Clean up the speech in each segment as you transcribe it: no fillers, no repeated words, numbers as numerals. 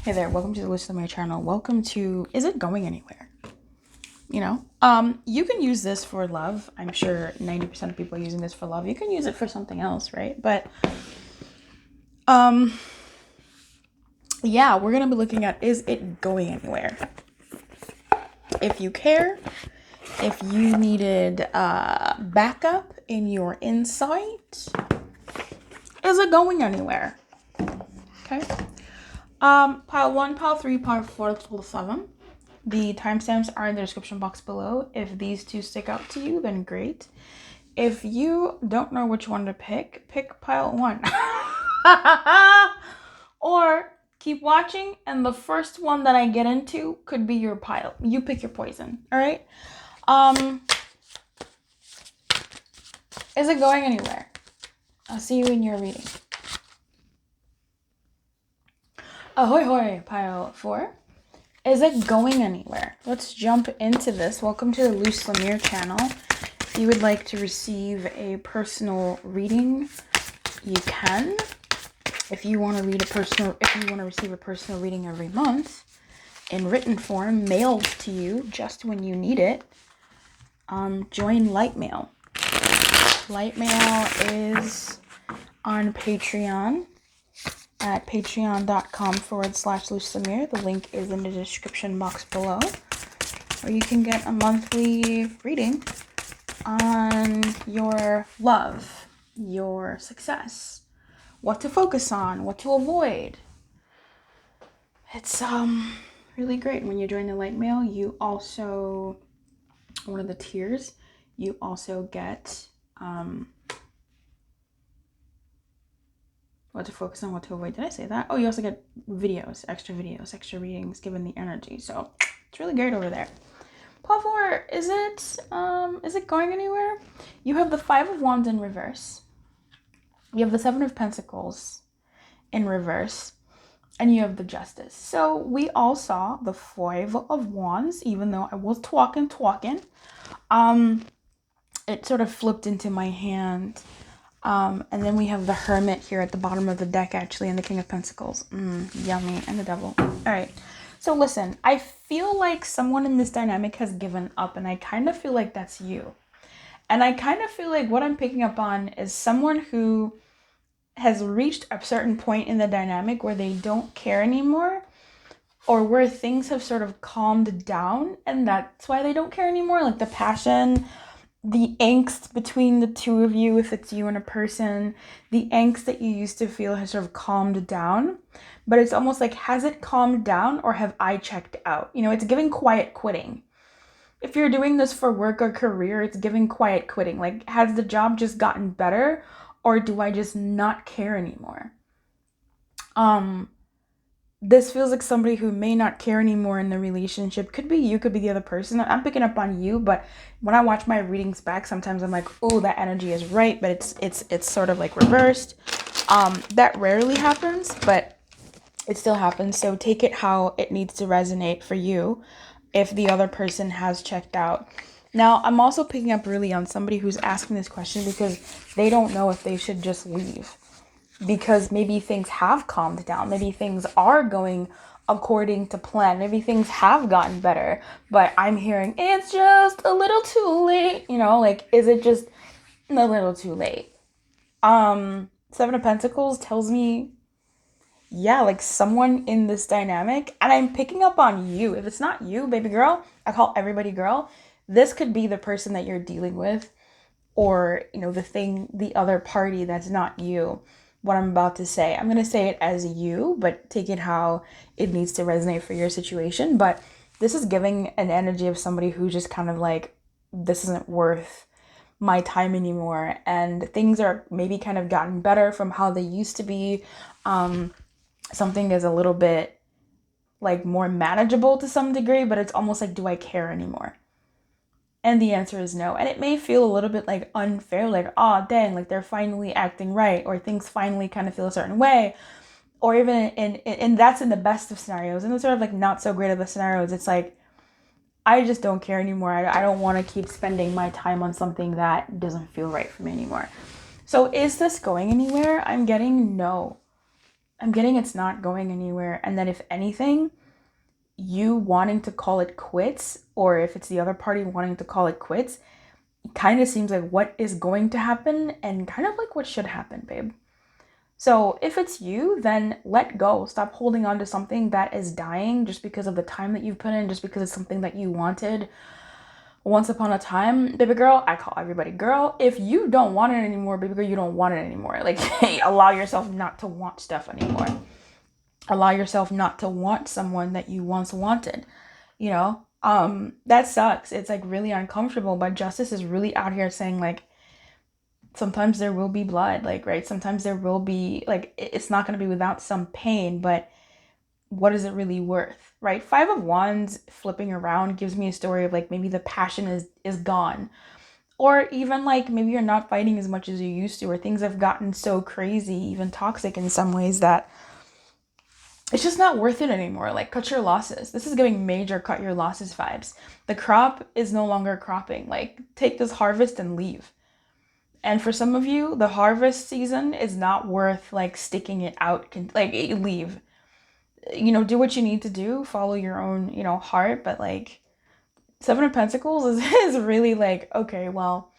Hey there, welcome to the Luz Lumiere channel. Welcome to Is It Going Anywhere? You can use this for love. I'm sure 90% of people are using this for love. You can use it for something else, right? But yeah, we're gonna be looking at, is it going anywhere? If you care, if you needed backup in your insight, is it going anywhere? Okay. Pile 1, pile 3, pile 4, pile 7. The timestamps are in the description box below. If these two stick out to you, then great. If you don't know which one to pick pile 1. Or keep watching, and the first one that I get into could be your pile. You pick your poison, all right? Is it going anywhere? I'll see you in your reading. Ahoy hoy, pile 4. Is it going anywhere? Let's jump into this. Welcome to the Luz Lumiere channel. If you would like to receive a personal reading, you can. If you want to receive a personal reading every month in written form, mailed to you just when you need it, join LightMail. LightMail is on Patreon at patreon.com/Luz Lumiere. The link is in the description box below. Or you can get a monthly reading on your love, your success, what to focus on, what to avoid. It's really great. When you join the LightMail, you also, one of the tiers, you also get what to focus on, what to avoid. Did I say that? Oh, you also get videos, extra readings, given the energy. So it's really great over there. Pile 4, is it going anywhere? You have the 5 of Wands in reverse. You have the 7 of Pentacles in reverse. And you have the Justice. So we all saw the 5 of Wands, even though I was talking. It sort of flipped into my hand. And then we have the Hermit here at the bottom of the deck, actually, and the King of Pentacles. Yummy. And the Devil. All right. So listen, I feel like someone in this dynamic has given up, and I kind of feel like that's you. And I kind of feel like what I'm picking up on is someone who has reached a certain point in the dynamic where they don't care anymore, or where things have sort of calmed down, and that's why they don't care anymore. Like the passion, the angst between the two of you, if it's you and a person, the angst that you used to feel has sort of calmed down. But it's almost like, has it calmed down, or have I checked out? You know, it's giving quiet quitting. If you're doing this for work or career, it's giving quiet quitting. Like, has the job just gotten better, or do I just not care anymore? This feels like somebody who may not care anymore in the relationship. Could be you, could be the other person. I'm picking up on you, but when I watch my readings back, sometimes I'm like, oh, that energy is right, but it's sort of like reversed. That rarely happens, but it still happens. So take it how it needs to resonate for you if the other person has checked out. Now, I'm also picking up really on somebody who's asking this question because they don't know if they should just leave. Because maybe things have calmed down. Maybe things are going according to plan. Maybe things have gotten better. But I'm hearing, it's just a little too late. You know, like, is it just a little too late? 7 of Pentacles tells me, yeah, like someone in this dynamic. And I'm picking up on you. If it's not you, baby girl, I call everybody girl. This could be the person that you're dealing with. Or, you know, the other party that's not you. What I'm about to say, I'm going to say it as you, but take it how it needs to resonate for your situation. But this is giving an energy of somebody who just kind of like, this isn't worth my time anymore. And things are maybe kind of gotten better from how they used to be. Something is a little bit like more manageable to some degree, but it's almost like, do I care anymore? And the answer is no. And it may feel a little bit like unfair, like, oh, dang, like they're finally acting right, or things finally kind of feel a certain way. Or even and that's in the best of scenarios. In the sort of like not so great of the scenarios, it's like, I just don't care anymore. I don't want to keep spending my time on something that doesn't feel right for me anymore. So is this going anywhere? I'm getting no. I'm getting it's not going anywhere. And that if anything, you wanting to call it quits, or if it's the other party wanting to call it quits, it kind of seems like what is going to happen and kind of like what should happen, babe. So if it's you, then let go. Stop holding on to something that is dying just because of the time that you've put in, just because it's something that you wanted once upon a time. Baby girl, I call everybody girl. If you don't want it anymore, baby girl, you don't want it anymore. Like, hey, allow yourself not to want stuff anymore. Allow yourself not to want someone that you once wanted, you know? That sucks. It's like really uncomfortable, but justice is really out here saying like, sometimes there will be blood, like, right? Sometimes there will be, like, it's not going to be without some pain, but what is it really worth, right? 5 of Wands flipping around gives me a story of like maybe the passion is gone, or even like maybe you're not fighting as much as you used to, or things have gotten so crazy, even toxic in some ways, that it's just not worth it anymore. Like, cut your losses. This is giving major cut your losses vibes. The crop is no longer cropping. Like, take this harvest and leave. And for some of you, the harvest season is not worth like sticking it out. Like, leave. You know, do what you need to do. Follow your own, you know, heart. But like, 7 of Pentacles is really like, okay, well,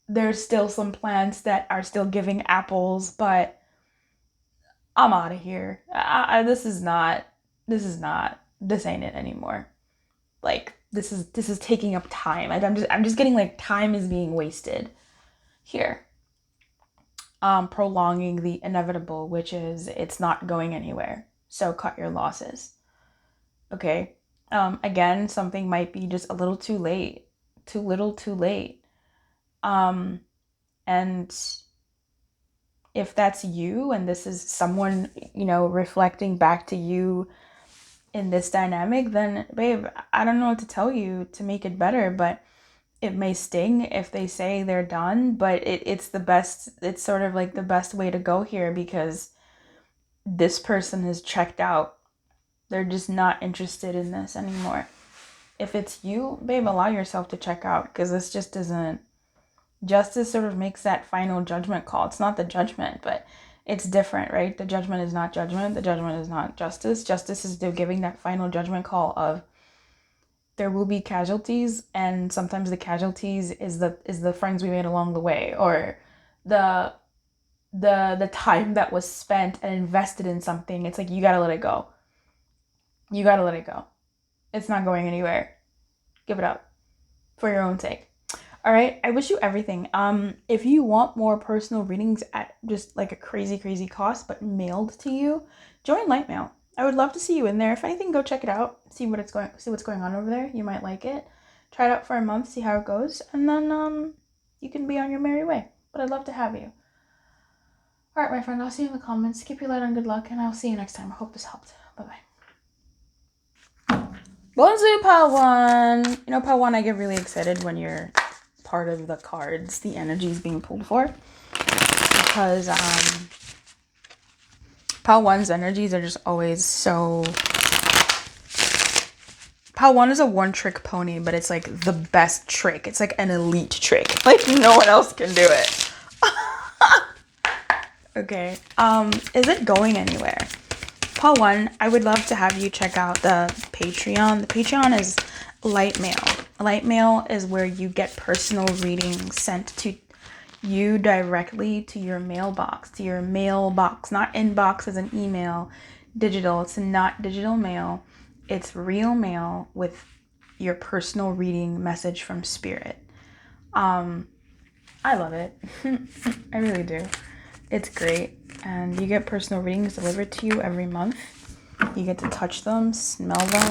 there's still some plants that are still giving apples, but I'm out of here. This ain't it anymore. Like, this is taking up time. I'm just getting like time is being wasted here. Prolonging the inevitable, which is it's not going anywhere. So cut your losses. Okay. Again, something might be just a little too late. Too little, too late. And if that's you and this is someone, you know, reflecting back to you in this dynamic, then babe, I don't know what to tell you to make it better, but it may sting if they say they're done, but it's the best. It's sort of like the best way to go here, because this person has checked out. They're just not interested in this anymore. If it's you, babe, allow yourself to check out, because this just isn't. Justice sort of makes that final judgment call. It's not the judgment, but it's different, right? The judgment is not judgment. The judgment is not justice. Justice is they're giving that final judgment call of there will be casualties, and sometimes the casualties is the friends we made along the way, or the time that was spent and invested in something. It's like, you gotta let it go. You gotta let it go. It's not going anywhere. Give it up for your own sake. All right, I wish you everything. If you want more personal readings at just like a crazy cost, but mailed to you, join LightMail. I would love to see you in there. If anything, go check it out. See what's going on over there. You might like it. Try it out for a month, see how it goes, and then you can be on your merry way. But I'd love to have you. All right, my friend, I'll see you in the comments. Keep your light on, good luck, and I'll see you next time. I hope this helped. Bye-bye. Bonjour, Pile 1. You know, Pile 1, I get really excited when you're part of the cards the energy is being pulled for, because Pile 1's energies are just always so... Pile 1 is a one-trick pony, but it's like the best trick. It's like an elite trick. Like, no one else can do it. Okay. Is it going anywhere? Pile 1, I would love to have you check out the Patreon. The Patreon is LightMail. LightMail is where you get personal readings sent to you directly to your mailbox. Not inbox as an email, digital. It's not digital mail. It's real mail with your personal reading message from spirit. I love it. I really do. It's great. And you get personal readings delivered to you every month. You get to touch them, smell them.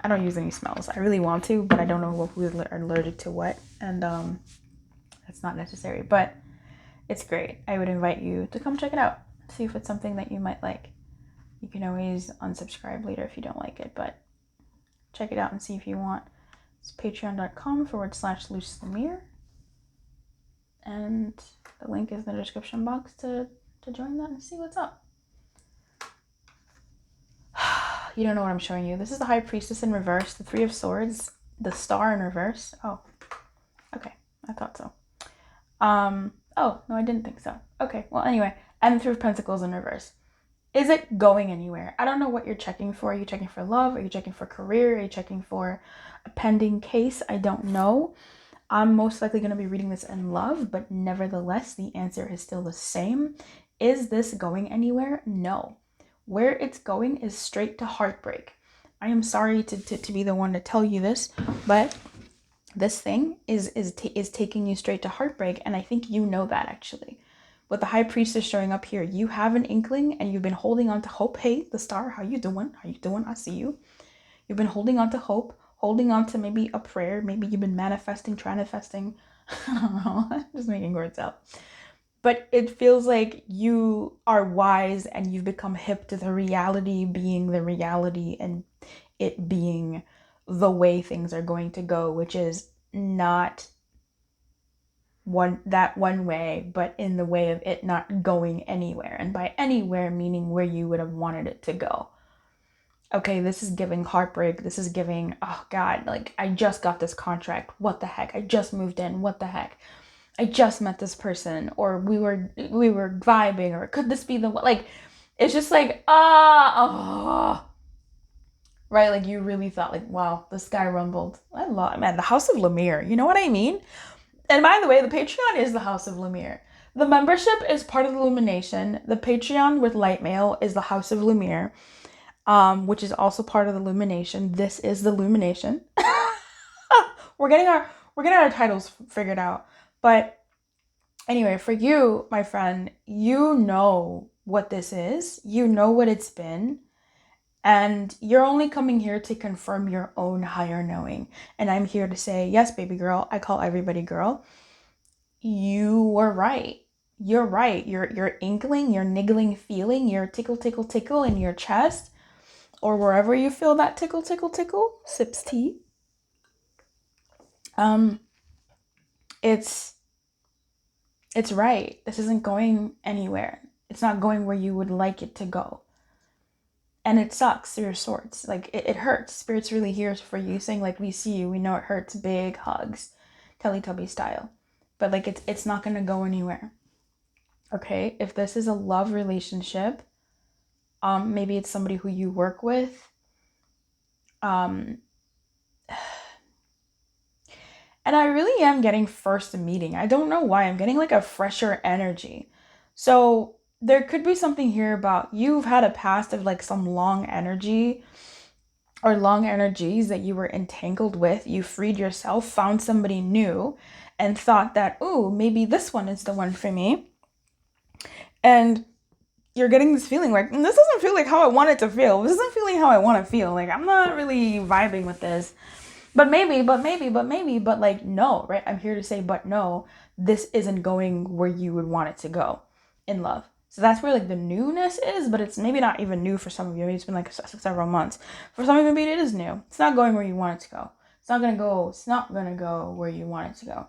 I don't use any smells. I really want to, but I don't know who's allergic to what. And that's not necessary. But it's great. I would invite you to come check it out. See if it's something that you might like. You can always unsubscribe later if you don't like it. But check it out and see if you want. It's patreon.com/Luz Lumiere. And the link is in the description box to join that and see what's up. You don't know what I'm showing you. This is the High Priestess in reverse, the 3 of Swords, the Star in reverse. Oh, okay. I thought so. Oh, no, I didn't think so. Okay, well, anyway, and the Three of Pentacles in reverse. Is it going anywhere? I don't know what you're checking for. Are you checking for love? Are you checking for career? Are you checking for a pending case? I don't know. I'm most likely going to be reading this in love, but nevertheless, the answer is still the same. Is this going anywhere? No. Where it's going is straight to heartbreak. I am sorry to be the one to tell you this, but this thing is taking you straight to heartbreak, and I think you know that actually. With the High Priestess showing up here, you have an inkling and you've been holding on to hope. Hey, the star, how you doing? How you doing? I see you. You've been holding on to hope, holding on to maybe a prayer. Maybe you've been manifesting, manifesting. I don't know, just making words up. But it feels like you are wise and you've become hip to the reality being the reality and it being the way things are going to go, which is not one way, but in the way of it not going anywhere. And by anywhere, meaning where you would have wanted it to go. Okay, this is giving heartbreak. This is giving, oh God, like I just got this contract. What the heck? I just moved in. What the heck? I just met this person, or we were vibing, or could this be the one? Like, it's just like, right? Like you really thought like, wow, the sky rumbled. I love, man, the House of Lumiere. You know what I mean? And by the way, the Patreon is the House of Lumiere. The membership is part of the Illumination. The Patreon with LightMail is the House of Lumiere, which is also part of the Illumination. This is the Illumination. we're getting our titles figured out. But anyway, for you, my friend, you know what this is. You know what it's been. And you're only coming here to confirm your own higher knowing. And I'm here to say, yes, baby girl, I call everybody girl. You were right. You're right. Your inkling, your niggling feeling, your tickle, tickle, tickle in your chest, or wherever you feel that tickle, tickle, tickle, sips tea. It's right. This isn't going anywhere. It's not going where you would like it to go. And it sucks, Three of Swords. Like, it hurts. Spirit's really here for you, saying, like, we see you. We know it hurts. Big hugs. Teletubby style. But, like, it's not going to go anywhere. Okay? If this is a love relationship, maybe it's somebody who you work with. And I really am getting first meeting. I don't know why. I'm getting, like, a fresher energy. So there could be something here about you've had a past of like some long energy or long energies that you were entangled with. You freed yourself, found somebody new, and thought that, ooh, maybe this one is the one for me. And you're getting this feeling like, this doesn't feel like how I want it to feel. This isn't feeling how I want to feel. Like, I'm not really vibing with this. But maybe, but like, no, right? I'm here to say, but no, this isn't going where you would want it to go in love. So that's where like the newness is, but it's maybe not even new for some of you. Maybe it's been like several months. For some of you, maybe it is new. It's not going where you want it to go. It's not gonna go where you want it to go.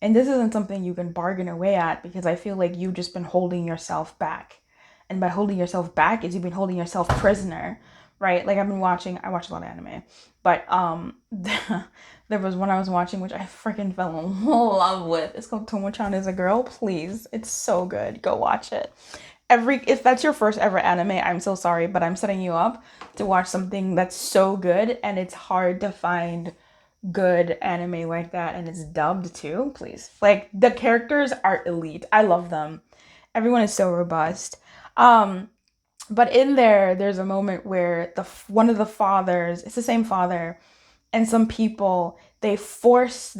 And this isn't something you can bargain away at, because I feel like you've just been holding yourself back. And by holding yourself back is you've been holding yourself prisoner, right? Like I watch a lot of anime, but there was one I was watching which I freaking fell in love with. It's called Tomo-chan is a Girl. Please, it's so good. Go watch it. If that's your first ever anime, I'm so sorry, but I'm setting you up to watch something that's so good, and it's hard to find good anime like that, and it's dubbed too. Please, like the characters are elite. I love them. Everyone is so robust. But in there's a moment where one of the fathers, it's the same father, and some people, they force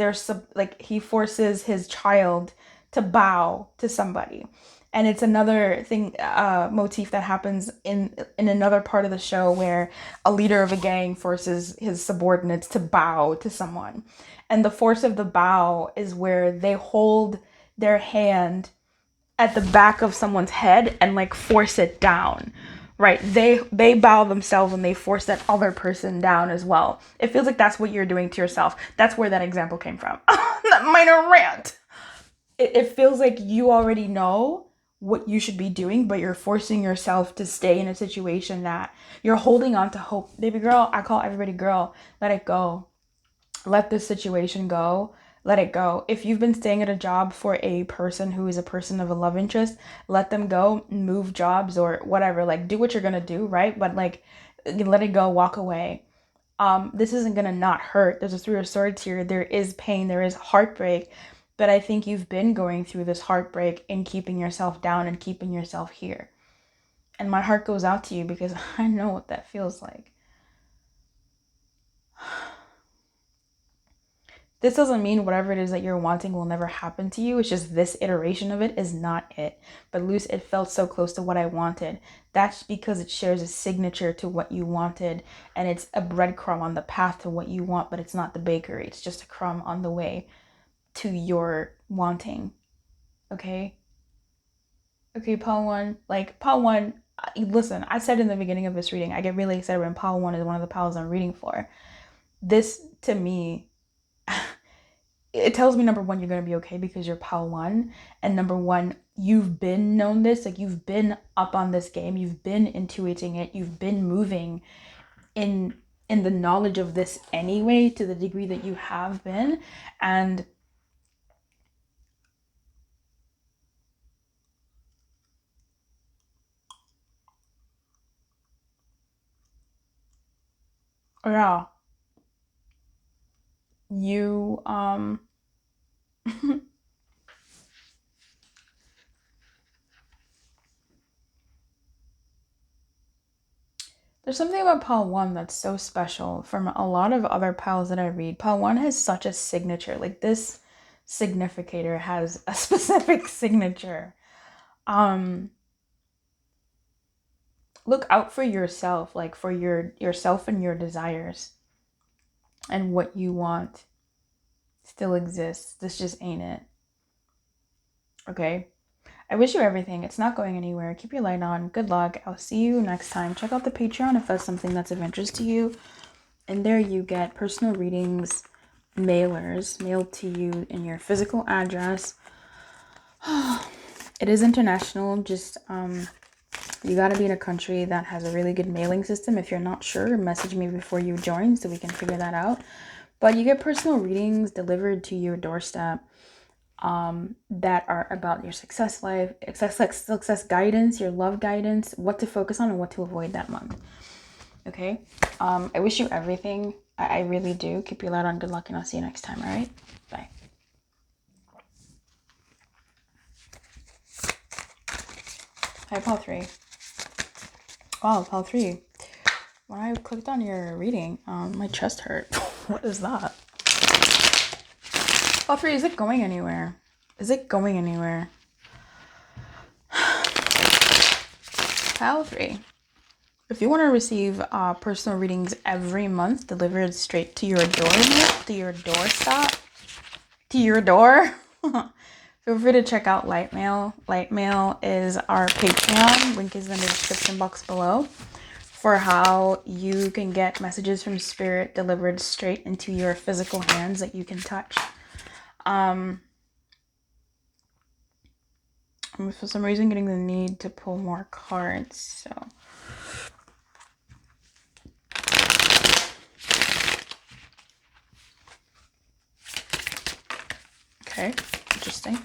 he forces his child to bow to somebody. And it's another thing, motif that happens in another part of the show where a leader of a gang forces his subordinates to bow to someone. And the force of the bow is where they hold their hand at the back of someone's head and like force it down, right? They bow themselves and they force that other person down as well. It feels like that's what you're doing to yourself. That's where that example came from. That minor rant. It feels like you already know what you should be doing, but you're forcing yourself to stay in a situation that you're holding on to hope. Baby girl, I call everybody girl. Let it go. Let this situation go. Let it go. If you've been staying at a job for a person who is a person of a love interest, let them go, move jobs or whatever. Like, do what you're gonna do, right? But like, let it go, walk away. This isn't gonna not hurt. There's a Three of Swords here. There is pain, there is heartbreak, but I think you've been going through this heartbreak and keeping yourself down and keeping yourself here. And my heart goes out to you because I know what that feels like. This doesn't mean whatever it is that you're wanting will never happen to you. It's just this iteration of it is not it. But Luz, it felt so close to what I wanted. That's because it shares a signature to what you wanted. And it's a breadcrumb on the path to what you want, but it's not the bakery. It's just a crumb on the way to your wanting. Okay? Okay, Pile 1. Like, Pile 1, listen, I said in the beginning of this reading, I get really excited when Pile 1 is one of the piles I'm reading for. This, to me, it tells me, number one, you're going to be okay because you're Pile 1. And number one, you've been known this. Like, you've been up on this game. You've been intuiting it. You've been moving in the knowledge of this anyway, to the degree that you have been. And yeah, you there's something about Pile 1 that's so special from a lot of other piles that I read. Pile 1 has such a signature. Like, this significator has a specific signature. Look out for yourself, like for yourself and your desires, and what you want still exists. This just ain't it. Okay? I wish you everything. It's not going anywhere. Keep your light on. Good luck. I'll see you next time. Check out the Patreon if that's something that's of interest to you. And there you get personal readings, mailers mailed to you in your physical address. It is international. Just you got to be in a country that has a really good mailing system. If you're not sure, message me before you join so we can figure that out. But you get personal readings delivered to your doorstep that are about your success life, success guidance, your love guidance, what to focus on and what to avoid that month. Okay? I wish you everything. I really do. Keep your light on. Good luck, and I'll see you next time. All right? Bye. Hi, Paul 3. Wow, Paul 3. When I clicked on your reading, my chest hurt. What is that? Paul 3, is it going anywhere? Is it going anywhere? Pile 3. If you want to receive personal readings every month delivered straight to your door, to your doorstep, to your door, feel free to check out LightMail. LightMail is our Patreon. Link is in the description box below for how you can get messages from Spirit delivered straight into your physical hands that you can touch. I'm for some reason getting the need to pull more cards, so. Okay, interesting.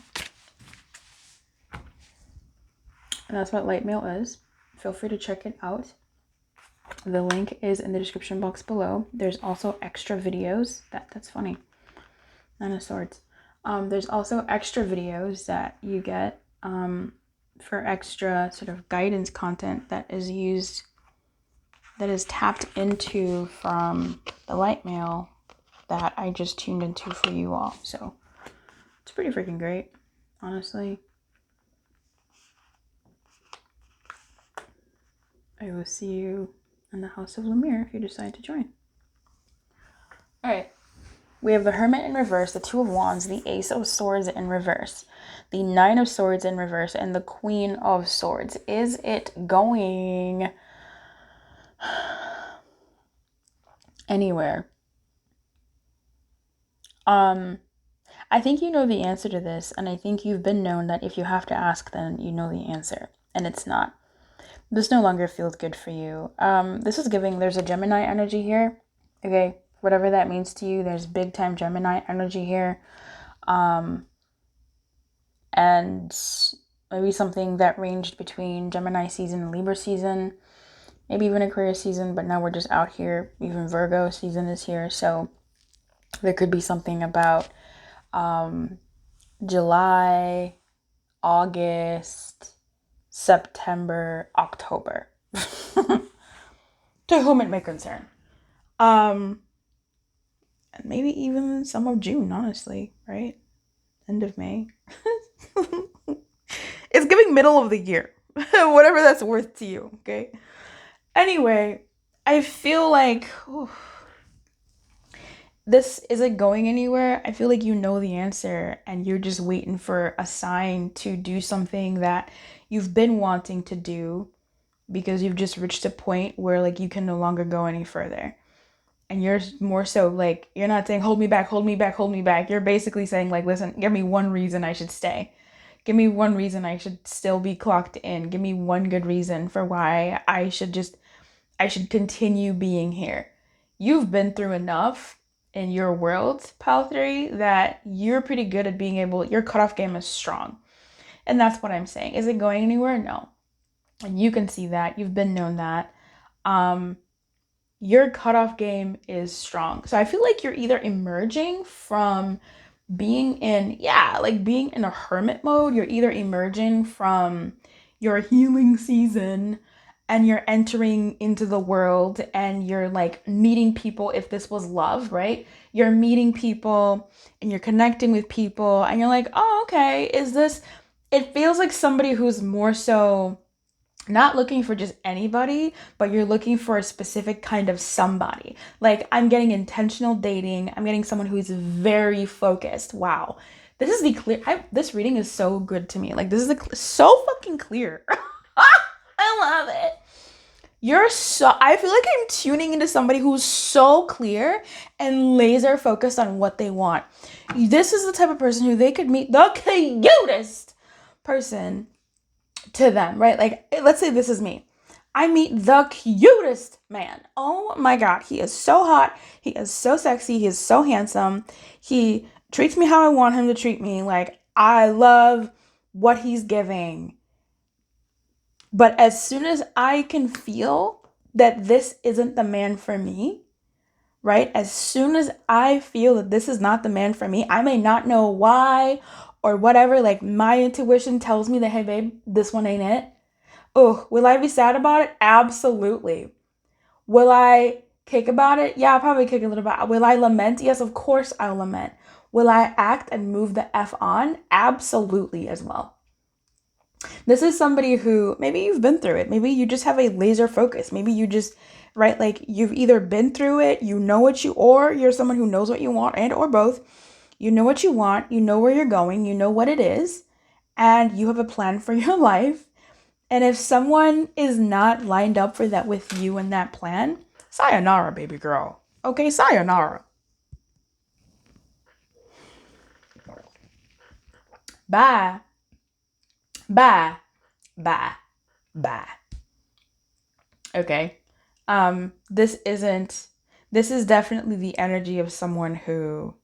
And that's what LightMail is. Feel free to check it out. The link is in the description box below. There's also extra videos. That's funny. Nine of Swords. There's also extra videos that you get for extra sort of guidance content that is used, that is tapped into from the LightMail that I just tuned into for you all. So it's pretty freaking great, honestly. I will see you in the House of Lumiere if you decide to join. All right. We have the Hermit in reverse, the Two of Wands, the Ace of Swords in reverse, the Nine of Swords in reverse, and the Queen of Swords. Is it going anywhere? I think you know the answer to this, and I think you've been known that if you have to ask, then you know the answer, and it's not. This no longer feels good for you. This is giving, there's a Gemini energy here, okay? Whatever that means to you, there's big time Gemini energy here. And maybe something that ranged between Gemini season and Libra season, maybe even Aquarius season, but now we're just out here. Even Virgo season is here. So there could be something about July, August, September, October. To whom it may concern. And maybe even some of June, honestly, right? End of May. It's giving middle of the year. Whatever that's worth to you, okay? Anyway, I feel like this isn't going anywhere. I feel like you know the answer and you're just waiting for a sign to do something that you've been wanting to do because you've just reached a point where like you can no longer go any further. And you're more so like, you're not saying hold me back, hold me back, hold me back. You're basically saying like, listen, give me one reason I should stay. Give me one reason I should still be clocked in. Give me one good reason for why I should continue being here. You've been through enough in your world, Pal 3, that you're pretty good at being able, your cutoff game is strong. And that's what I'm saying. Is it going anywhere? No. And you can see that. You've been known that. Your cutoff game is strong. So I feel like you're either emerging from being in a hermit mode. You're either emerging from your healing season and you're entering into the world and you're like meeting people. If this was love, right? You're meeting people and you're connecting with people and you're like, oh, okay, it feels like somebody who's more so not looking for just anybody, but you're looking for a specific kind of somebody. Like, I'm getting intentional dating. I'm getting someone who is very focused. Wow. This is the clear. This reading is so good to me. Like, this is so fucking clear. I love it. I feel like I'm tuning into somebody who's so clear and laser focused on what they want. This is the type of person who they could meet the cutest person to them, right? Like, let's say this is me. I meet the cutest man. Oh my God. He is so hot. He is so sexy. He is so handsome. He treats me how I want him to treat me. Like, I love what he's giving. But as soon as I can feel that this isn't the man for me, right? As soon as I feel that this is not the man for me, I may not know why or whatever. Like, my intuition tells me that, hey, babe, this one ain't it. Oh, will I be sad about it? Absolutely. Will I kick about it? Yeah, I'll probably kick a little bit. Will I lament? Yes, of course I'll lament. Will I act and move the F on? Absolutely as well. This is somebody who maybe you've been through it. Maybe you just have a laser focus. Maybe you just, right, like you've either been through it, you know what or you're someone who knows what you want and or both. You know what you want, you know where you're going, you know what it is, and you have a plan for your life. And if someone is not lined up for that with you and that plan, sayonara, baby girl. Okay, sayonara. Bye. Bye. Bye. Bye. Okay. This is definitely the energy of someone who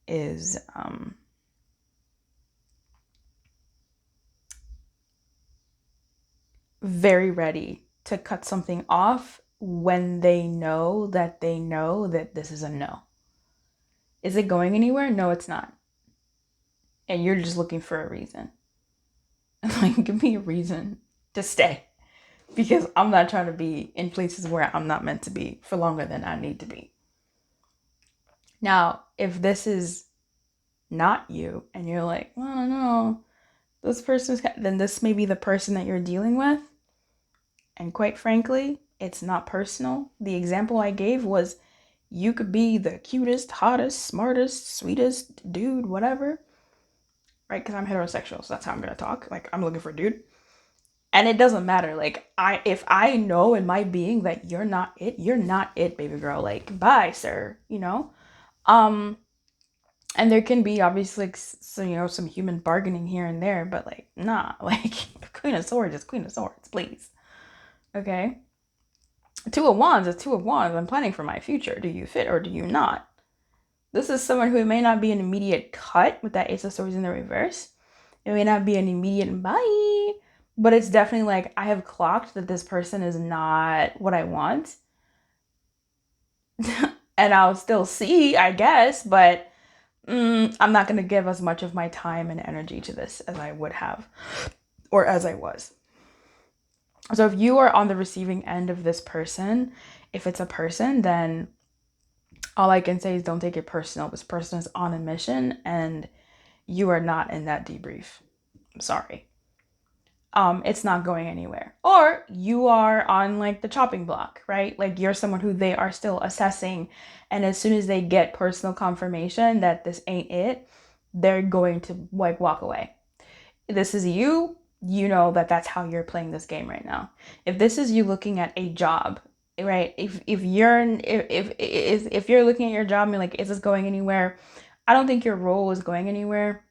is very ready to cut something off when they know that this is a no. Is it going anywhere? No, it's not. And you're just looking for a reason. Like, give me a reason to stay. Because I'm not trying to be in places where I'm not meant to be for longer than I need to be. Now, if this is not you and you're like, well, I don't know, then this may be the person that you're dealing with. And quite frankly, it's not personal. The example I gave was you could be the cutest, hottest, smartest, sweetest dude, whatever. Right? Because I'm heterosexual, so that's how I'm going to talk. Like, I'm looking for a dude. And it doesn't matter. Like, if I know in my being that you're not it, baby girl. Like, bye, sir. You know? And there can be obviously, some human bargaining here and there, but like, nah, like, Queen of Swords is Queen of Swords, please. Okay? Two of Wands is Two of Wands. I'm planning for my future. Do you fit or do you not? This is someone who may not be an immediate cut with that Ace of Swords in the reverse. It may not be an immediate bye, but it's definitely like, I have clocked that this person is not what I want. And I'll still see, I guess, but I'm not going to give as much of my time and energy to this as I would have, or as I was. So if you are on the receiving end of this person, if it's a person, then all I can say is don't take it personal. This person is on a mission and you are not in that debrief. I'm sorry. It's not going anywhere. Or you are on like the chopping block, right? Like you're someone who they are still assessing. And as soon as they get personal confirmation that this ain't it, they're going to like walk away. This is you, you know that that's how you're playing this game right now. If this is you looking at a job, right? If you're looking at your job and you're like, is this going anywhere? I don't think your role is going anywhere.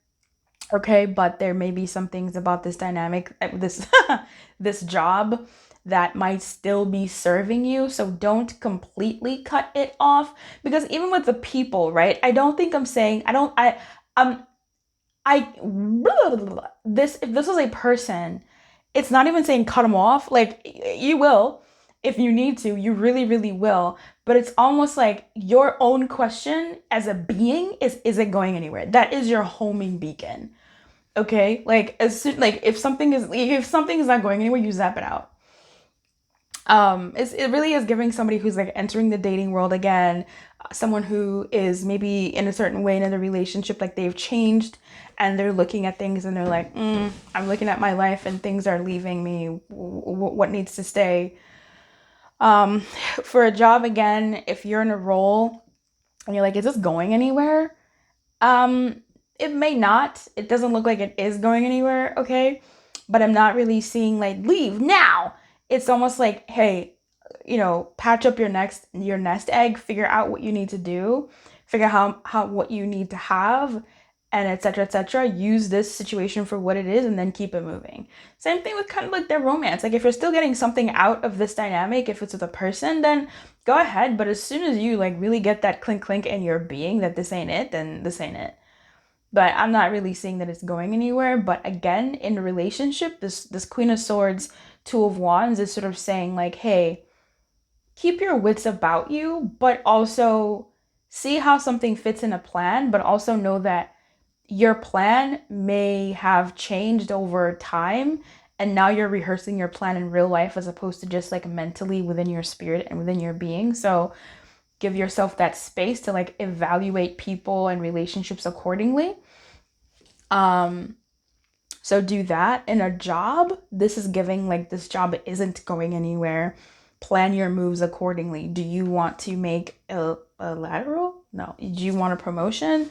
Okay, but there may be some things about this dynamic, this this job that might still be serving you. So don't completely cut it off, because even with the people, right? I don't think I'm saying this, if this was a person, it's not even saying cut them off. Like you will, if you need to, you really, really will. But it's almost like your own question as a being is it going anywhere? That is your homing beacon. Okay? Like as soon, like if something is not going anywhere, you zap it out. It really is giving somebody who's like entering the dating world again, someone who is maybe in a certain way in a relationship, like they've changed and they're looking at things and they're like, I'm looking at my life and things are leaving me. What needs to stay? For a job again, if you're in a role and you're like, is this going anywhere? It may not. It doesn't look like it is going anywhere, okay? But I'm not really seeing like leave now. It's almost like, hey, patch up your nest egg, figure out what you need to do, figure out how what you need to have, and etc. etc. Use this situation for what it is and then keep it moving. Same thing with kind of like their romance. Like if you're still getting something out of this dynamic, if it's with a person, then go ahead. But as soon as you like really get that clink clink in your being that this ain't it, then this ain't it. But I'm not really seeing that it's going anywhere. But again, in a relationship, this Queen of Swords, Two of Wands is sort of saying like, hey, keep your wits about you, but also see how something fits in a plan, but also know that your plan may have changed over time. And now you're rehearsing your plan in real life as opposed to just like mentally within your spirit and within your being. So give yourself that space to like evaluate people and relationships accordingly. So do that. In a job, this is giving like this job isn't going anywhere. Plan your moves accordingly. Do you want to make a lateral? No. Do you want a promotion?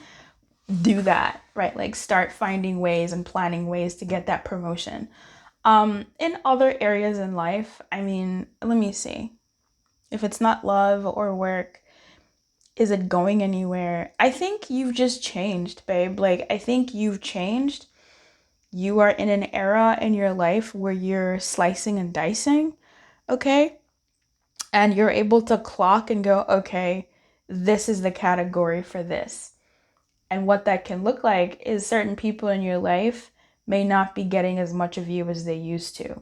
Do that, right? Like start finding ways and planning ways to get that promotion. In other areas in life, I mean, let me see. If it's not love or work, is it going anywhere? I think you've just changed, babe. Like, I think you've changed. You are in an era in your life where you're slicing and dicing, okay? And you're able to clock and go, okay, this is the category for this. And what that can look like is certain people in your life may not be getting as much of you as they used to.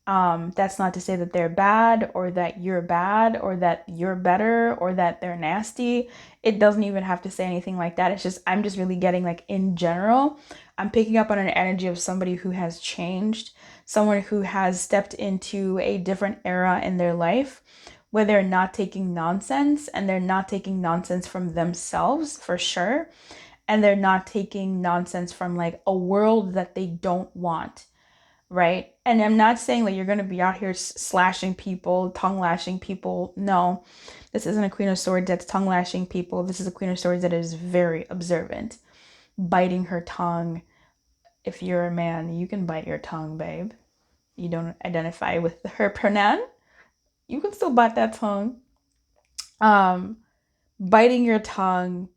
That's not to say that they're bad or that you're bad or that you're better or that they're nasty. It doesn't even have to say anything like that. It's just, I'm just really getting like in general, I'm picking up on an energy of somebody who has changed, someone who has stepped into a different era in their life where they're not taking nonsense, and they're not taking nonsense from themselves for sure. And they're not taking nonsense from like a world that they don't want. Right? And I'm not saying that you're going to be out here slashing people, tongue lashing people. No, this isn't a Queen of Swords that's tongue lashing people. This is a Queen of Swords that is very observant, biting her tongue. If you're a man, you can bite your tongue, babe. You don't identify with her pronoun. You can still bite that tongue. Biting your tongue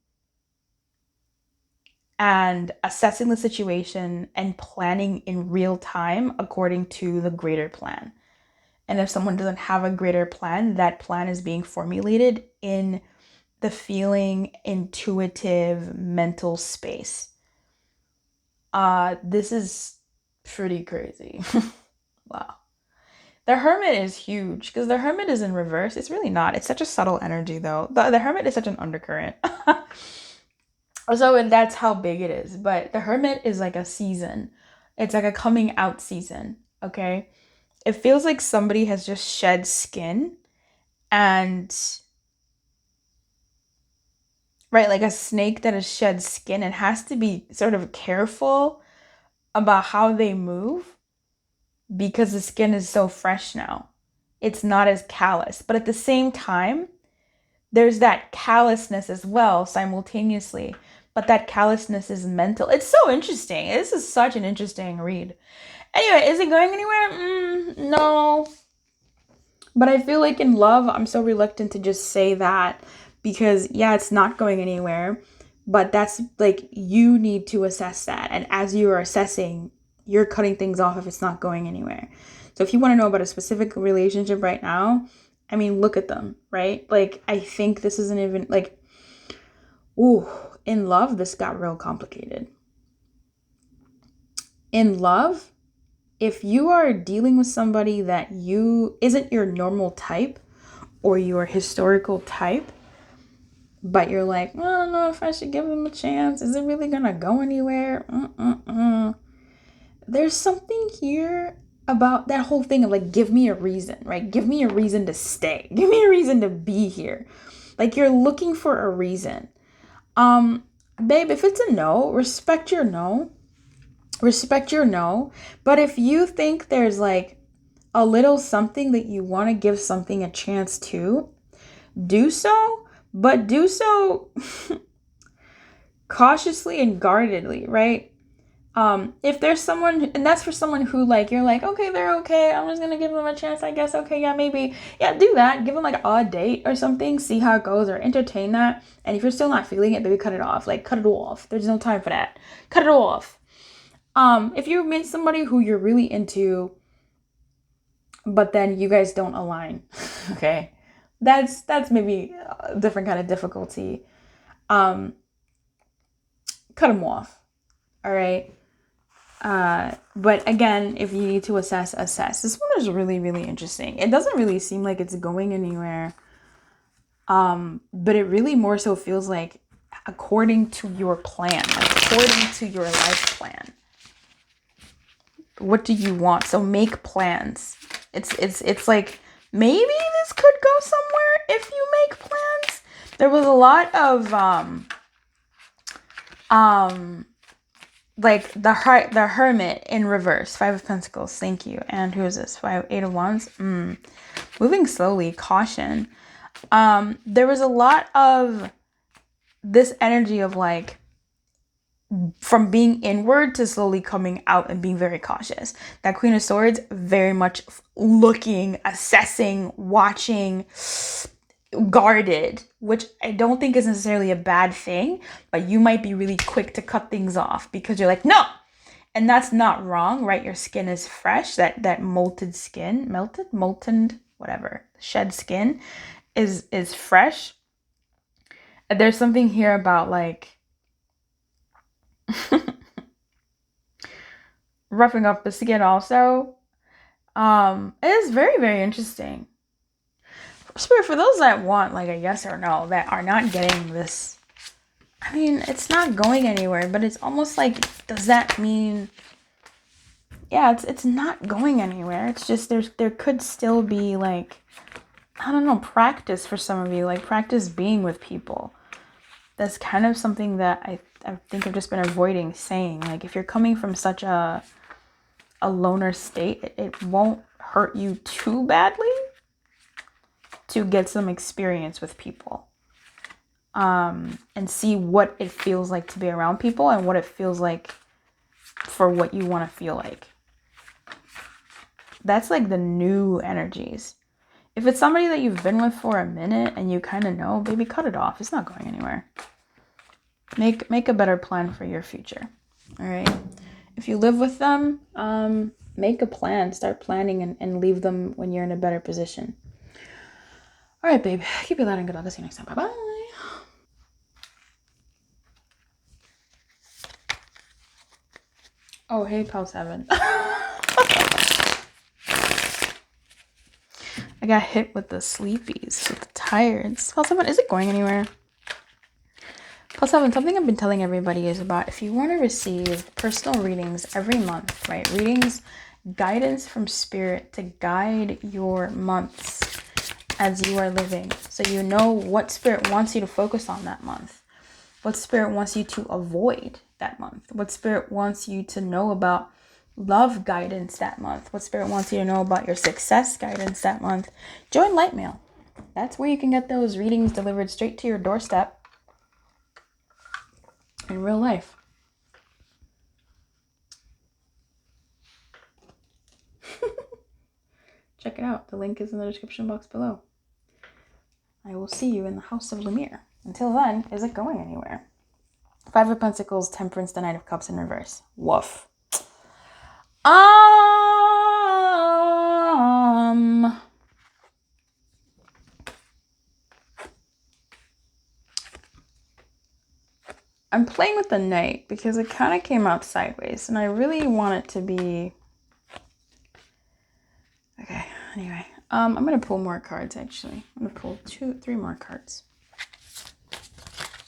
and assessing the situation and planning in real time according to the greater plan. And if someone doesn't have a greater plan, that plan is being formulated in the feeling, intuitive, mental space. This is pretty crazy. Wow. The Hermit is huge because the Hermit is in reverse. It's really not. It's such a subtle energy, though. The Hermit is such an undercurrent. So, and that's how big it is. But the Hermit is like a season. It's like a coming out season. Okay. It feels like somebody has just shed skin and, right, like a snake that has shed skin and has to be sort of careful about how they move because the skin is so fresh now. It's not as callous. But at the same time, there's that callousness as well simultaneously. But that callousness is mental. It's so interesting. This is such an interesting read. Anyway, is it going anywhere? No. But I feel like in love, I'm so reluctant to just say that because, yeah, it's not going anywhere. But that's like, you need to assess that. And as you are assessing, you're cutting things off if it's not going anywhere. So if you want to know about a specific relationship right now, I mean, look at them, right? Like, I think this isn't even like, ooh, in love, this got real complicated. In love, if you are dealing with somebody that isn't your normal type or your historical type, but you're like, I don't know if I should give them a chance. Is it really gonna go anywhere? There's something here about that whole thing of like, give me a reason, right? Give me a reason to stay. Give me a reason to be here. Like, you're looking for a reason. Babe, if it's a no, respect your no. Respect your no. But if you think there's like a little something that you want to give something a chance to, do so, but do so cautiously and guardedly, right? If there's someone, and that's for someone who like, you're like, okay, they're okay, I'm just gonna give them a chance, I guess. Okay, yeah, maybe. Yeah, do that. Give them like a date or something, see how it goes, or entertain that. And if you're still not feeling it, baby, cut it off. Like, cut it off. There's no time for that. Cut it off. If you meet somebody who you're really into, but then you guys don't align, okay, that's maybe a different kind of difficulty. Cut them off. All right. But again, if you need to assess. This one is really, really interesting. It doesn't really seem like it's going anywhere. But it really more so feels like according to your plan, according to your life plan. What do you want? So make plans. It's like, maybe this could go somewhere if you make plans. There was a lot of like the Hermit in reverse, 5 of Pentacles, thank you. And who is this? 8 of Wands. Moving slowly, caution. There was a lot of this energy of like, from being inward to slowly coming out and being very cautious. That Queen of Swords, very much looking, assessing, watching, guarded, which I don't think is necessarily a bad thing, but you might be really quick to cut things off because you're like, no. And that's not wrong, right? Your skin is fresh. That molten, whatever, shed skin is fresh. There's something here about like roughing up the skin also. It is very, very interesting. Spirit, for those that want like a yes or no, that are not getting this, I mean, it's not going anywhere, but it's almost like, does that mean, yeah, it's not going anywhere. It's just there could still be like, I don't know, practice for some of you, like practice being with people. That's kind of something that I think I've just been avoiding saying. Like, if you're coming from such a loner state, it won't hurt you too badly to get some experience with people. And see what it feels like to be around people and what it feels like for what you want to feel like. That's like the new energies. If it's somebody that you've been with for a minute and you kind of know, baby, cut it off. It's not going anywhere. Make a better plan for your future. All right. If you live with them, make a plan. Start planning and leave them when you're in a better position. All right, babe. Keep it loud and good. I'll see you next time. Bye-bye. Oh, hey, Pal 7. I got hit with the sleepies, with the tired's. Pal 7, is it going anywhere? Pal 7, something I've been telling everybody is about if you want to receive personal readings every month, right? Readings, guidance from spirit to guide your months as you are living. So you know what spirit wants you to focus on that month. What spirit wants you to avoid that month. What spirit wants you to know about love guidance that month. What spirit wants you to know about your success guidance that month. Join LightMail. That's where you can get those readings delivered straight to your doorstep in real life. Check it out. The link is in the description box below. I will see you in the House of Lumiere. Until then, is it going anywhere? Five of Pentacles, Temperance, the Knight of Cups in reverse. Woof. I'm playing with the Knight because it kind of came out sideways and I really want it to be... Okay, anyway. I'm going to pull more cards, actually. I'm going to pull 3 more cards.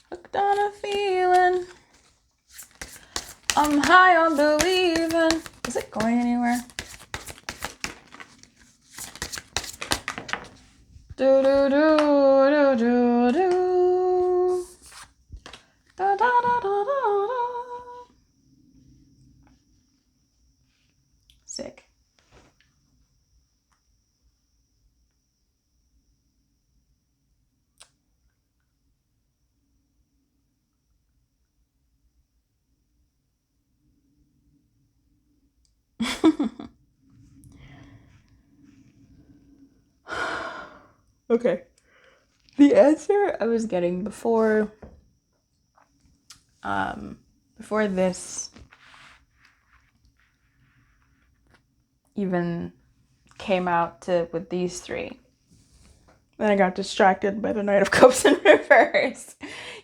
Hooked on a feeling. I'm high on believing. Is it going anywhere? Do do do do do do. Da da da da da da. Sick. Okay. The answer I was getting before this even came out with these 3. Then I got distracted by the Knight of Cups in reverse.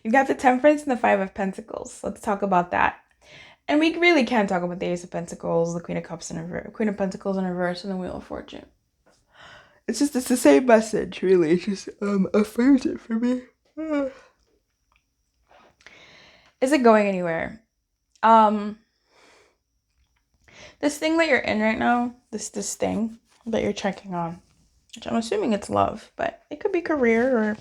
You've got the Temperance and the 5 of Pentacles. Let's talk about that. And we really can talk about the Ace of Pentacles, the Queen of Cups in reverse, Queen of Pentacles in reverse, and the Wheel of Fortune. It's the same message, really. It just affirms it for me. Is it going anywhere? This thing that you're in right now, this thing that you're checking on, which I'm assuming it's love, but it could be career or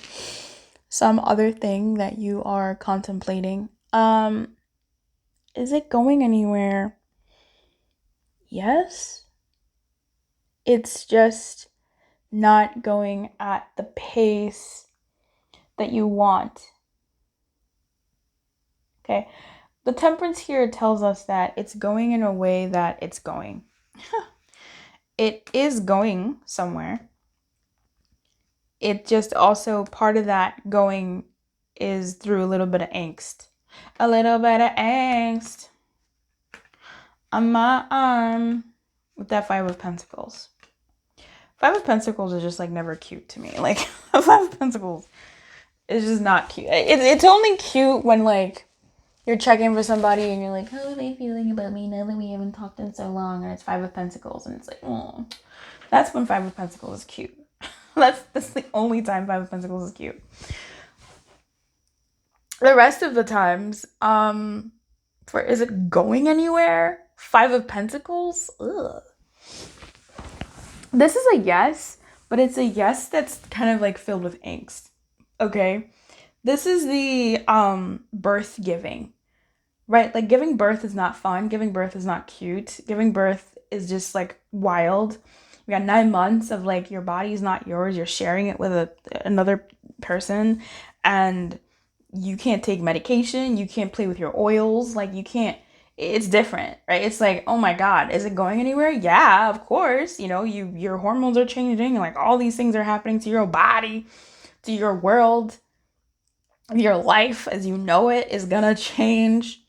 some other thing that you are contemplating. Is it going anywhere? Yes. It's just not going at the pace that you want. Okay. The Temperance here tells us that it's going in a way that it's going. It is going somewhere. It just also, part of that going is through a little bit of angst. A little bit of angst on my arm with that 5 of Pentacles. 5 of Pentacles is just like never cute to me. Like 5 of Pentacles is just not cute. It's only cute when like you're checking for somebody and you're like, how are they feeling about me now that we haven't talked in so long? And it's 5 of Pentacles and it's like, oh, that's when 5 of Pentacles is cute. That's the only time 5 of Pentacles is cute. The rest of the times, is it going anywhere? 5 of Pentacles? Ugh. This is a yes, but it's a yes that's kind of like filled with angst. Okay? This is the birth giving. Right? Like giving birth is not fun. Giving birth is not cute. Giving birth is just like wild. You got 9 months of like your body's not yours. You're sharing it with another person and you can't take medication. You can't play with your oils. Like you can't, it's different, right? It's like, oh my God, is it going anywhere? Yeah, of course. You know, your hormones are changing. Like all these things are happening to your body, to your world. Your life as you know it is gonna change.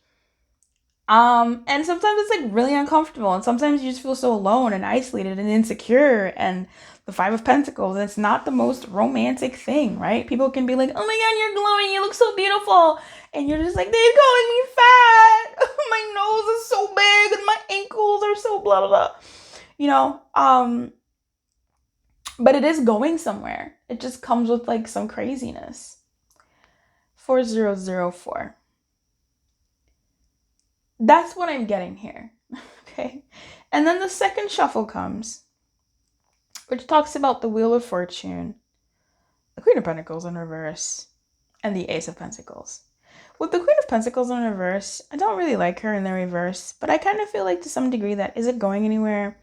And sometimes it's like really uncomfortable, and sometimes you just feel so alone and isolated and insecure. And the Five of Pentacles, it's not the most romantic thing, right? People can be like, "Oh my God, you're glowing, you look so beautiful," and you're just like, "They're calling me fat. My nose is so big, and my ankles are so blah blah blah." You know, but it is going somewhere. It just comes with like some craziness. 4004. That's what I'm getting here. Okay. And then the second shuffle comes, which talks about the Wheel of Fortune, the Queen of Pentacles in reverse, and the Ace of Pentacles. With the Queen of Pentacles in reverse, I don't really like her in the reverse, but I kind of feel like to some degree that is it going anywhere?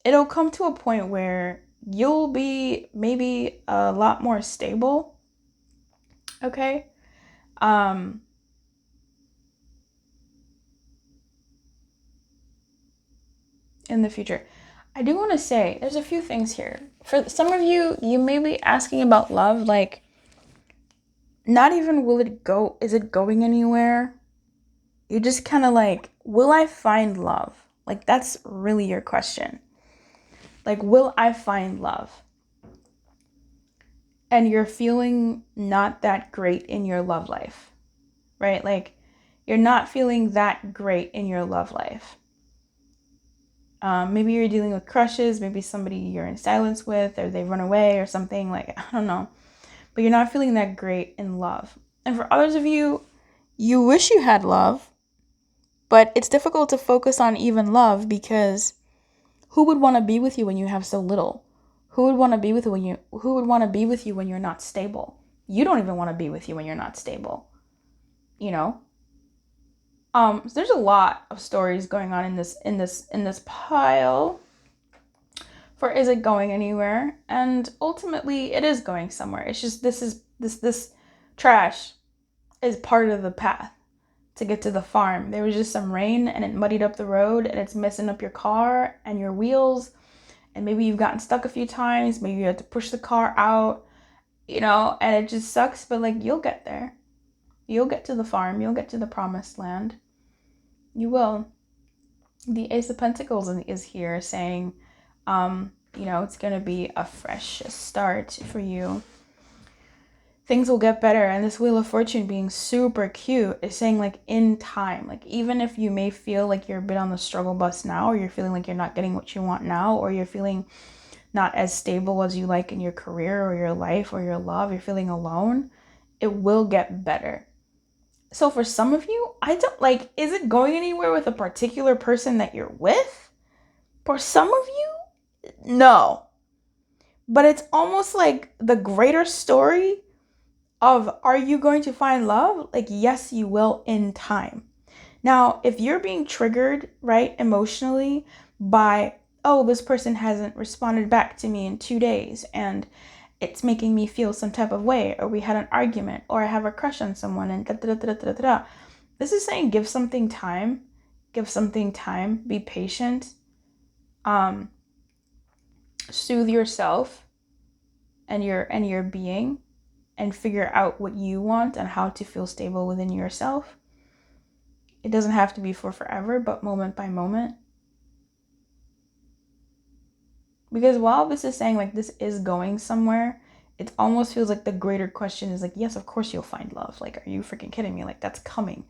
It'll come to a point where you'll be maybe a lot more stable. Okay. In the future. I do want to say there's a few things here. For some of you, you may be asking about love, like, not even will it go, is it going anywhere? You just kind of like, will I find love? Like, that's really your question. Like, will I find love? And you're feeling not that great in your love life, right? Like, you're not feeling that great in your love life. Maybe you're dealing with crushes, maybe somebody you're in silence with, or they run away or something, like, I don't know. But you're not feeling that great in love. And for others of you, you wish you had love, but it's difficult to focus on even love because who would want to be with you when you have so little? Who would want to be with you when you're not stable? You don't even want to be with you when you're not stable. You know? So there's a lot of stories going on in this pile. For is it going anywhere? And ultimately it is going somewhere. It's just this trash is part of the path to get to the farm. There was just some rain and it muddied up the road and it's messing up your car and your wheels, and maybe you've gotten stuck a few times, maybe you had to push the car out, and it just sucks, but like you'll get there. You'll get to the farm, you'll get to the promised land. You will. The Ace of Pentacles is here saying, it's going to be a fresh start for you. Things will get better. And this Wheel of Fortune being super cute is saying like in time, like even if you may feel like you're a bit on the struggle bus now, or you're feeling like you're not getting what you want now, or you're feeling not as stable as you like in your career or your life or your love, you're feeling alone, it will get better. So for some of you, I don't like, is it going anywhere with a particular person that you're with? For some of you, no. But it's almost like the greater story of, are you going to find love? Like, yes, you will in time. Now, if you're being triggered, right, emotionally by, oh, this person hasn't responded back to me in 2 days and it's making me feel some type of way, or we had an argument, or I have a crush on someone, and da da da da da da. This is saying give something time, be patient, soothe yourself and your being, and figure out what you want and how to feel stable within yourself. It doesn't have to be for forever, but moment by moment. Because while this is saying like this is going somewhere, it almost feels like the greater question is like, yes, of course you'll find love. Like, are you freaking kidding me? Like, that's coming.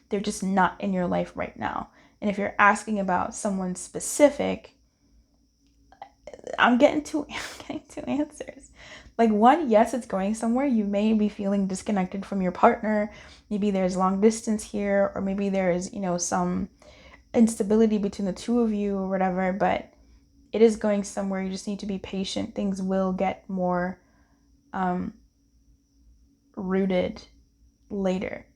They're just not in your life right now. And if you're asking about someone specific, I'm getting two answers. Like, one, yes, it's going somewhere. You may be feeling disconnected from your partner. Maybe there's long distance here, or maybe there's, some instability between the two of you or whatever, but it is going somewhere. You just need to be patient. Things will get more rooted later.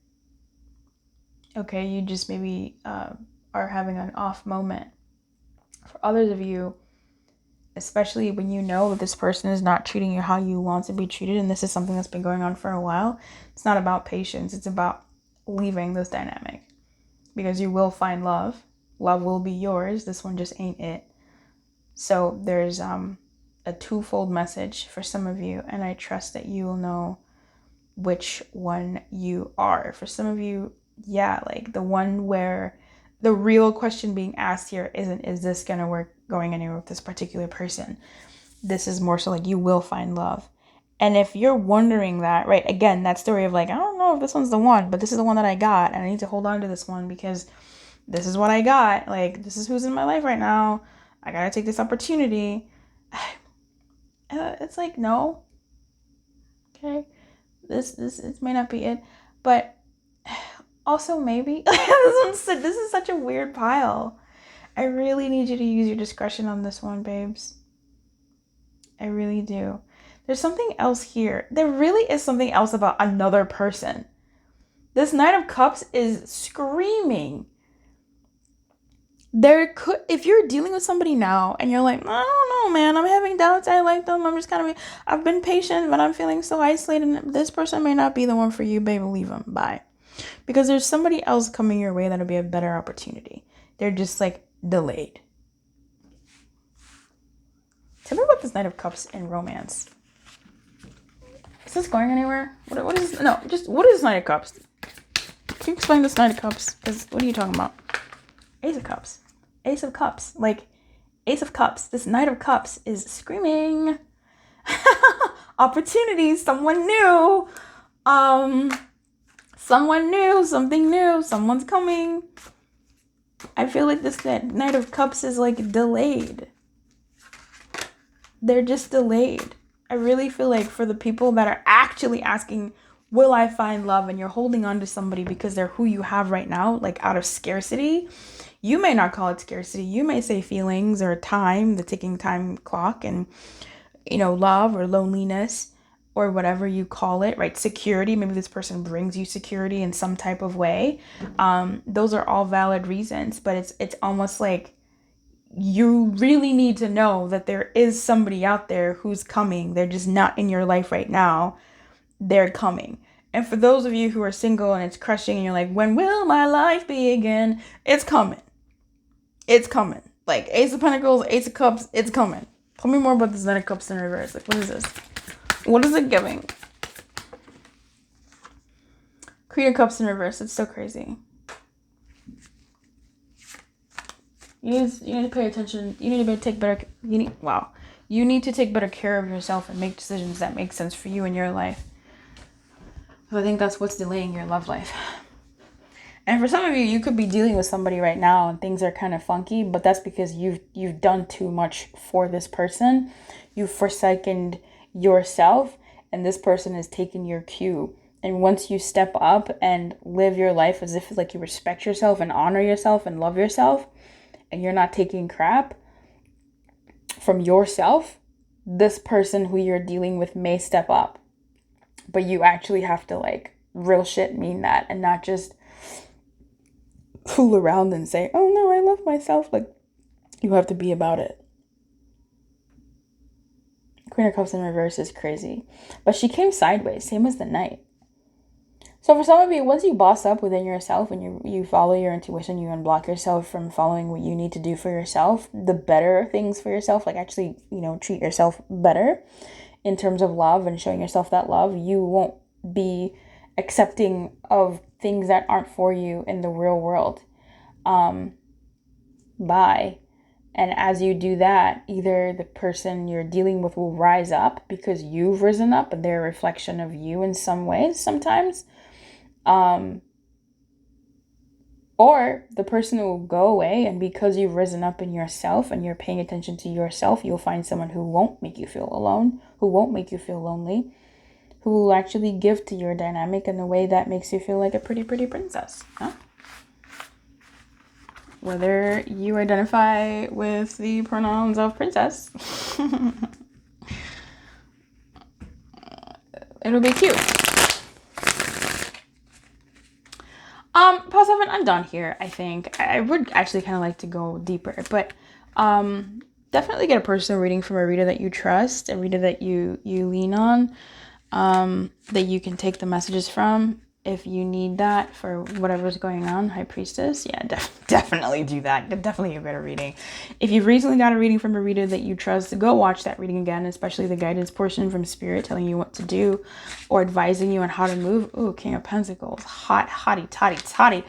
Okay, you just maybe are having an off moment. For others of you, especially when you know that this person is not treating you how you want to be treated, and this is something that's been going on for a while, it's not about patience. It's about leaving this dynamic, because you will find love. Love will be yours. This one just ain't it. So there's a twofold message for some of you, and I trust that you will know which one you are. For some of you, yeah, like the one where the real question being asked here isn't, is this going to work going anywhere with this particular person? This is more so like, you will find love. And if you're wondering that, right, again, that story of like, I don't know if this one's the one, but this is the one that I got, and I need to hold on to this one because this is what I got. Like, this is who's in my life right now. I gotta take this opportunity. It's like, no. Okay. This may not be it. But also maybe. This is such a weird pile. I really need you to use your discretion on this one, babes. I really do. There's something else here. There really is something else about another person. This Knight of Cups is screaming. If you're dealing with somebody now and you're like, I don't know, man, I'm having doubts, I like them, I've been patient, but I'm feeling so isolated, this person may not be the one for you, baby, leave them, bye. Because there's somebody else coming your way that'll be a better opportunity. They're just like delayed. Tell me about this Knight of Cups in romance. Is this going anywhere? What is Knight of Cups? Can you explain this Knight of Cups? Because what are you talking about? Ace of Cups. Ace of Cups. Like, Ace of Cups. This Knight of Cups is screaming. Opportunities. Someone new. Someone new. Something new. Someone's coming. I feel like this Knight of Cups is like delayed. They're just delayed. I really feel like for the people that are actually asking, will I find love? And you're holding on to somebody because they're who you have right now, like out of scarcity. You may not call it scarcity. You may say feelings or time, the ticking time clock, and, love or loneliness or whatever you call it, right? Security. Maybe this person brings you security in some type of way. Those are all valid reasons, but it's almost like you really need to know that there is somebody out there who's coming. They're just not in your life right now. They're coming. And for those of you who are single and it's crushing and you're like, when will my life be again? It's coming. It's coming. Like Ace of Pentacles, Ace of Cups, it's coming. Tell me more about this Knight of Cups in reverse. Like, what is this? What is it giving? Queen of Cups in reverse. It's so crazy. You need to pay attention. You need to take better. You need to take better care of yourself and make decisions that make sense for you in your life. So I think that's what's delaying your love life. And for some of you, you could be dealing with somebody right now and things are kind of funky, but that's because you've done too much for this person. You've forsaken yourself, and this person has taken your cue. And once you step up and live your life as if like you respect yourself and honor yourself and love yourself, and you're not taking crap from yourself, this person who you're dealing with may step up. But you actually have to like real shit mean that and not just fool around and say, oh no, I love myself. Like, you have to be about it. Queen of Cups in reverse is crazy. But she came sideways, same as the Knight. So for some of you, once you boss up within yourself and you follow your intuition, you unblock yourself from following what you need to do for yourself, the better things for yourself, like actually, treat yourself better in terms of love and showing yourself that love, you won't be accepting of things that aren't for you in the real world. Bye. And as you do that, either the person you're dealing with will rise up because you've risen up and they're a reflection of you in some ways sometimes. Or the person will go away, and because you've risen up in yourself and you're paying attention to yourself, you'll find someone who won't make you feel alone, who won't make you feel lonely, who will actually give to your dynamic in a way that makes you feel like a pretty, pretty princess. Huh? Whether you identify with the pronouns of princess, it'll be cute. Pause 7, I'm done here, I think. I would actually kind of like to go deeper, but definitely get a personal reading from a reader that you trust, a reader that you lean on, that you can take the messages from if you need that for whatever's going on. High Priestess, yeah, definitely do that. Definitely a better reading. If you've recently got a reading from a reader that you trust, go watch that reading again, especially the guidance portion from Spirit telling you what to do or advising you on how to move. Ooh, King of Pentacles, hottie, toddy.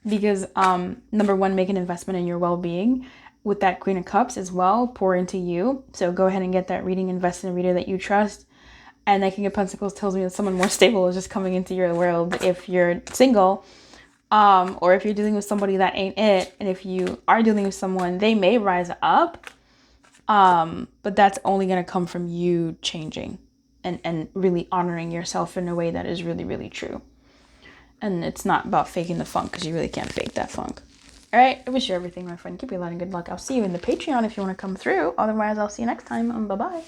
because number one, make an investment in your well-being with that Queen of Cups as well. Pour into you. So go ahead and get that reading. Invest in a reader that you trust. And that King of Pentacles tells me that someone more stable is just coming into your world if you're single, or if you're dealing with somebody that ain't it. And if you are dealing with someone, they may rise up, but that's only going to come from you changing and really honoring yourself in a way that is really, really true. And it's not about faking the funk, because you really can't fake that funk. All right, I wish you everything, my friend. Keep your light and good luck. I'll see you in the Patreon if you want to come through. Otherwise, I'll see you next time. Bye-bye.